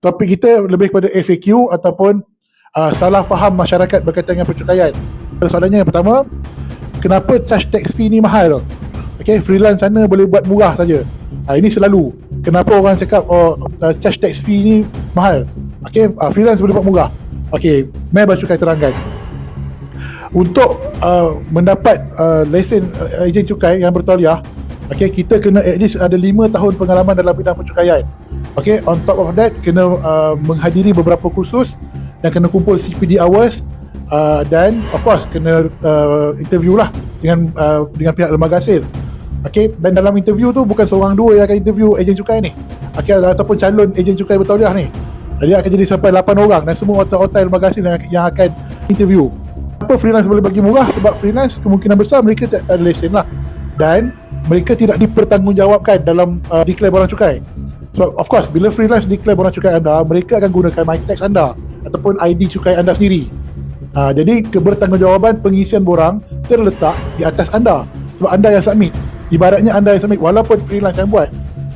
Topik kita lebih kepada FAQ ataupun salah faham masyarakat berkaitan dengan percukaian. Soalannya yang pertama, kenapa charge tax fee ni mahal? Okay, freelance sana boleh buat murah saja. Ini selalu. Kenapa orang cakap charge tax fee ni mahal? Okay, freelance boleh buat murah. Okay, Mel Bercukai terangkan. Untuk mendapat lesen ejen cukai yang bertauliah, okay, kita kena at least ada 5 tahun pengalaman dalam bidang percukaian. Okay, on top of that, kena menghadiri beberapa kursus dan kena kumpul CPD hours, dan of course kena interview lah dengan pihak lembaga hasil. Okay, dan dalam interview tu bukan seorang dua yang akan interview ejen cukai ni, okay, ataupun calon ejen cukai bertauliah ni. Dia akan jadi sampai 8 orang dan semua otak-otak lembaga hasil yang akan interview. Kenapa freelance boleh bagi murah? Sebab freelance kemungkinan besar mereka tak ada lesen lah, dan mereka tidak dipertanggungjawabkan dalam declare borang cukai. So of course, bila freelance declare borang cukai anda, mereka akan gunakan MyTax anda ataupun ID cukai anda sendiri. Jadi kebertanggungjawaban pengisian borang terletak di atas anda, sebab anda yang submit. Ibaratnya anda yang submit walaupun freelance yang buat.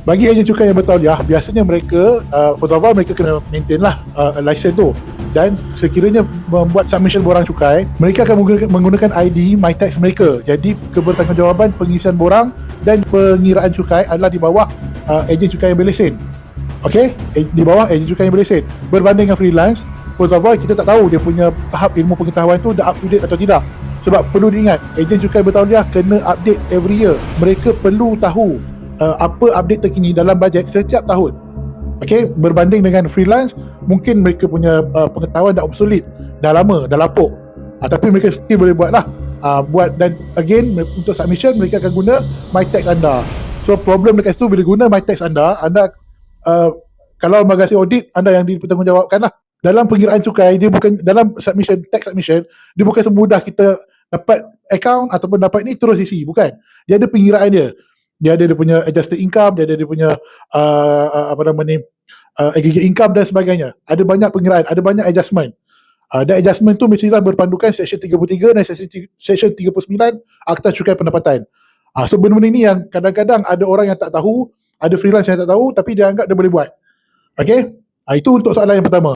Bagi ejen cukai yang bertauliah, biasanya mereka first of all mereka kena maintain lah license tu, dan sekiranya membuat submission borang cukai, mereka akan menggunakan ID MyTax mereka. Jadi kebertanggungjawaban pengisian borang dan pengiraan cukai adalah di bawah ejen cukai yang berlesen. Okey, di bawah ejen cukai yang berlesen. Berbanding dengan freelance, first of all kita tak tahu dia punya tahap ilmu pengetahuan tu dah up to date atau tidak. Sebab perlu diingat, ejen cukai bertauliah kena update every year. Mereka perlu tahu apa update terkini dalam bajet setiap tahun. Okey, berbanding dengan freelance, mungkin mereka punya pengetahuan dah obsolete, dah lama, dah lapuk. Tapi mereka still boleh buat lah. Buat, dan again untuk submission mereka akan guna MyTax anda. So problem dekat situ, bila guna MyTax anda kalau lembaga hasil audit, anda yang dipertanggungjawabkan lah. Dalam pengiraan cukai, dia bukan dalam submission, tax submission, dia bukan semudah kita dapat account ataupun dapat ni terus isi, bukan. Dia ada pengiraan dia. Dia ada dia punya adjusted income, dia ada dia punya aggregate income dan sebagainya. Ada banyak pengiraan, ada banyak adjustment. Dan adjustment tu mestilah berpandukan Seksyen 33 dan Seksyen 39 Akta Cukai Pendapatan. So benda-benda ni yang kadang-kadang ada orang yang tak tahu, ada freelance yang tak tahu, tapi dia anggap dia boleh buat. Okay, itu untuk soalan yang pertama.